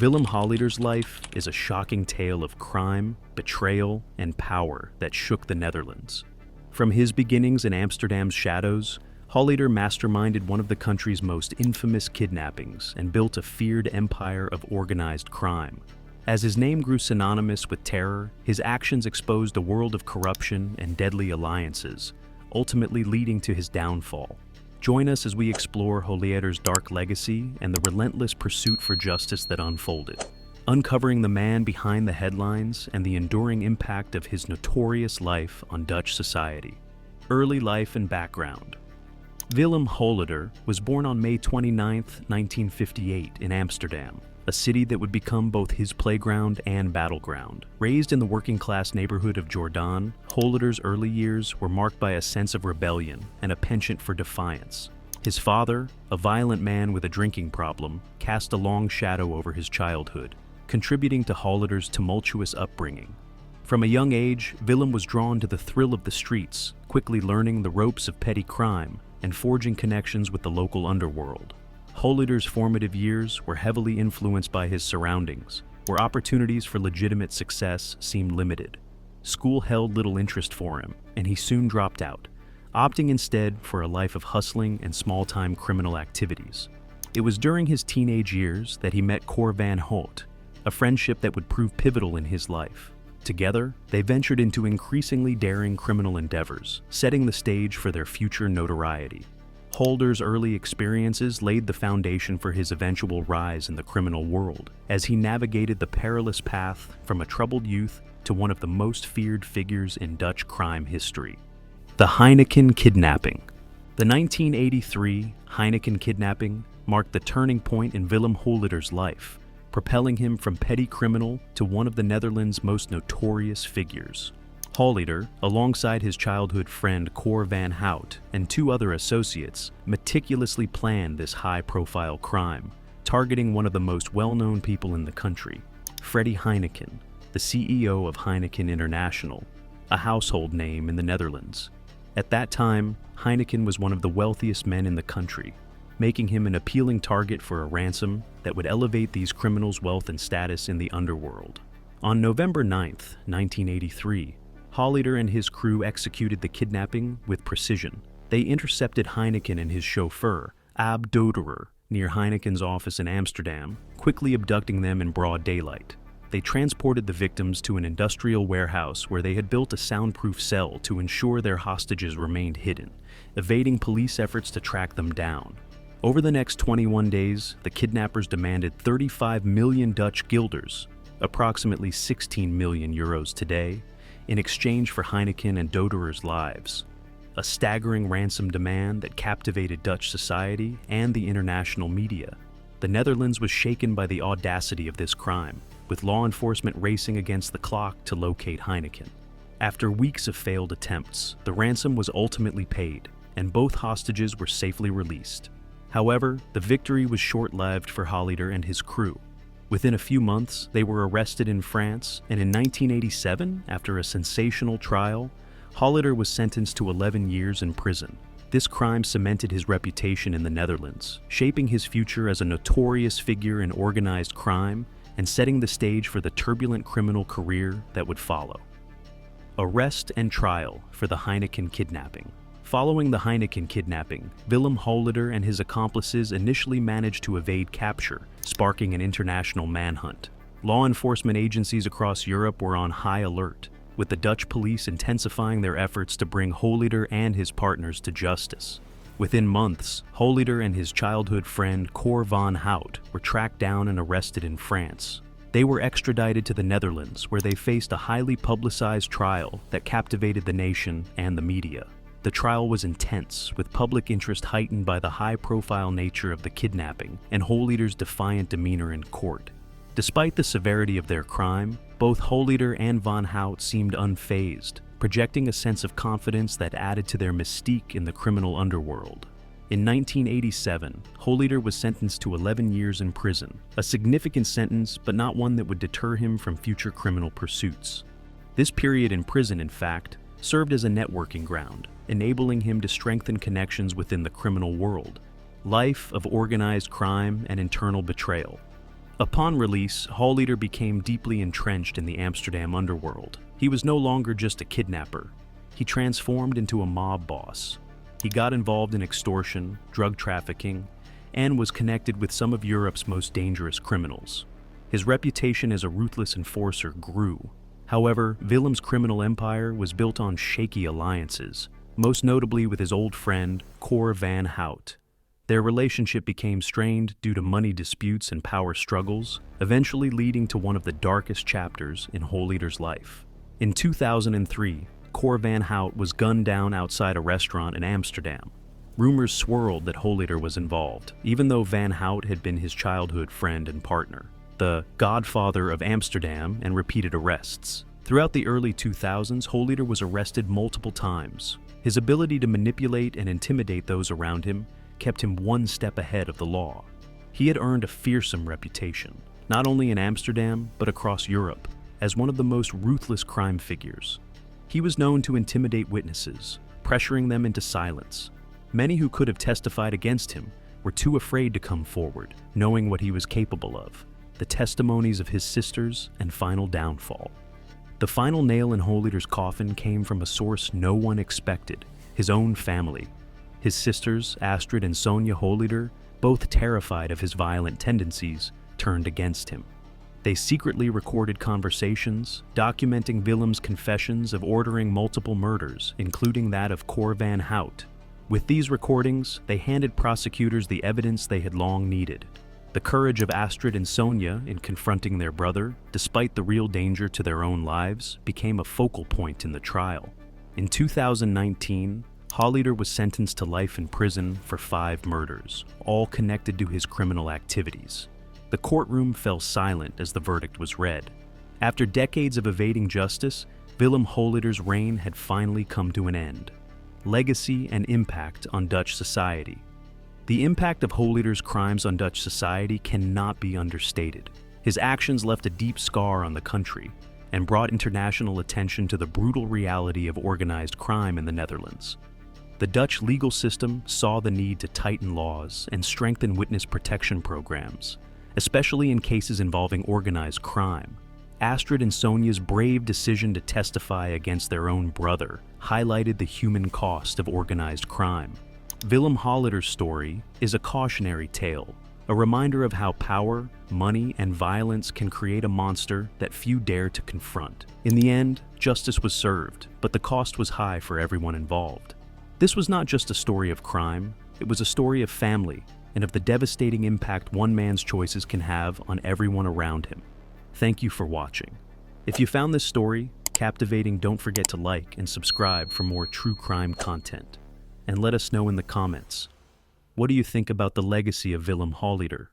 Willem Holleeder's life is a shocking tale of crime, betrayal, and power that shook the Netherlands. From his beginnings in Amsterdam's shadows, Holleeder masterminded one of the country's most infamous kidnappings and built a feared empire of organized crime. As his name grew synonymous with terror, his actions exposed a world of corruption and deadly alliances, ultimately leading to his downfall. Join us as we explore Holleeder's dark legacy and the relentless pursuit for justice that unfolded, uncovering the man behind the headlines and the enduring impact of his notorious life on Dutch society. Early life and background. Willem Holleeder was born on May 29, 1958 in Amsterdam, a city that would become both his playground and battleground. Raised in the working-class neighborhood of Jordan, Holleeder's early years were marked by a sense of rebellion and a penchant for defiance. His father, a violent man with a drinking problem, cast a long shadow over his childhood, contributing to Holleeder's tumultuous upbringing. From a young age, Willem was drawn to the thrill of the streets, quickly learning the ropes of petty crime and forging connections with the local underworld. Holleeder's formative years were heavily influenced by his surroundings, where opportunities for legitimate success seemed limited. School held little interest for him, and he soon dropped out, opting instead for a life of hustling and small-time criminal activities. It was during his teenage years that he met Cor van Hout, a friendship that would prove pivotal in his life. Together, they ventured into increasingly daring criminal endeavors, setting the stage for their future notoriety. Holleeder's early experiences laid the foundation for his eventual rise in the criminal world, as he navigated the perilous path from a troubled youth to one of the most feared figures in Dutch crime history. The Heineken kidnapping. The 1983 Heineken kidnapping marked the turning point in Willem Holleeder's life, propelling him from petty criminal to one of the Netherlands' most notorious figures. Holleeder, alongside his childhood friend Cor van Hout and two other associates, meticulously planned this high-profile crime, targeting one of the most well-known people in the country, Freddie Heineken, the CEO of Heineken International, a household name in the Netherlands. At that time, Heineken was one of the wealthiest men in the country, making him an appealing target for a ransom that would elevate these criminals' wealth and status in the underworld. On November 9, 1983, Holleeder and his crew executed the kidnapping with precision. They intercepted Heineken and his chauffeur, Ab Doderer, near Heineken's office in Amsterdam, quickly abducting them in broad daylight. They transported the victims to an industrial warehouse where they had built a soundproof cell to ensure their hostages remained hidden, evading police efforts to track them down. Over the next 21 days, the kidnappers demanded 35 million Dutch guilders, approximately 16 million euros today, in exchange for Heineken and Doderer's lives. A staggering ransom demand that captivated Dutch society and the international media. The Netherlands was shaken by the audacity of this crime, with law enforcement racing against the clock to locate Heineken. After weeks of failed attempts, the ransom was ultimately paid, and both hostages were safely released. However, the victory was short-lived for Holleeder and his crew. Within a few months, they were arrested in France, and in 1987, after a sensational trial, Holleeder was sentenced to 11 years in prison. This crime cemented his reputation in the Netherlands, shaping his future as a notorious figure in organized crime and setting the stage for the turbulent criminal career that would follow. Arrest and trial for the Heineken kidnapping. Following the Heineken kidnapping, Willem Holleeder and his accomplices initially managed to evade capture, sparking an international manhunt. Law enforcement agencies across Europe were on high alert, with the Dutch police intensifying their efforts to bring Holleeder and his partners to justice. Within months, Holleeder and his childhood friend Cor van Hout were tracked down and arrested in France. They were extradited to the Netherlands, where they faced a highly publicized trial that captivated the nation and the media. The trial was intense, with public interest heightened by the high-profile nature of the kidnapping and Holleeder's defiant demeanor in court. Despite the severity of their crime, both Holleeder and van Hout seemed unfazed, projecting a sense of confidence that added to their mystique in the criminal underworld. In 1987, Holleeder was sentenced to 11 years in prison, a significant sentence but not one that would deter him from future criminal pursuits. This period in prison, in fact, served as a networking ground, enabling him to strengthen connections within the criminal world. Life of organized crime and internal betrayal. Upon release, Holleeder became deeply entrenched in the Amsterdam underworld. He was no longer just a kidnapper. He transformed into a mob boss. He got involved in extortion, drug trafficking, and was connected with some of Europe's most dangerous criminals. His reputation as a ruthless enforcer grew. However, Willem's criminal empire was built on shaky alliances, most notably with his old friend, Cor van Hout. Their relationship became strained due to money disputes and power struggles, eventually leading to one of the darkest chapters in Holleeder's life. In 2003, Cor van Hout was gunned down outside a restaurant in Amsterdam. Rumors swirled that Holleeder was involved, even though Van Hout had been his childhood friend and partner, the Godfather of Amsterdam, and repeated arrests. Throughout the early 2000s, Holleeder was arrested multiple times. His ability to manipulate and intimidate those around him kept him one step ahead of the law. He had earned a fearsome reputation, not only in Amsterdam, but across Europe, as one of the most ruthless crime figures. He was known to intimidate witnesses, pressuring them into silence. Many who could have testified against him were too afraid to come forward, knowing what he was capable of, the testimonies of his sisters and final downfall. The final nail in Holleeder's coffin came from a source no one expected, his own family. His sisters, Astrid and Sonja Holleeder, both terrified of his violent tendencies, turned against him. They secretly recorded conversations, documenting Willem's confessions of ordering multiple murders, including that of Cor van Hout. With these recordings, they handed prosecutors the evidence they had long needed. The courage of Astrid and Sonja in confronting their brother, despite the real danger to their own lives, became a focal point in the trial. In 2019, Holleeder was sentenced to life in prison for 5 murders, all connected to his criminal activities. The courtroom fell silent as the verdict was read. After decades of evading justice, Willem Holleeder's reign had finally come to an end. Legacy and impact on Dutch society. The impact of Holleeder's crimes on Dutch society cannot be understated. His actions left a deep scar on the country and brought international attention to the brutal reality of organized crime in the Netherlands. The Dutch legal system saw the need to tighten laws and strengthen witness protection programs, especially in cases involving organized crime. Astrid and Sonja's brave decision to testify against their own brother highlighted the human cost of organized crime. Willem Holleeder's story is a cautionary tale, a reminder of how power, money, and violence can create a monster that few dare to confront. In the end, justice was served, but the cost was high for everyone involved. This was not just a story of crime, it was a story of family and of the devastating impact one man's choices can have on everyone around him. Thank you for watching. If you found this story captivating, don't forget to like and subscribe for more true crime content. And let us know in the comments, what do you think about the legacy of Willem Holleeder?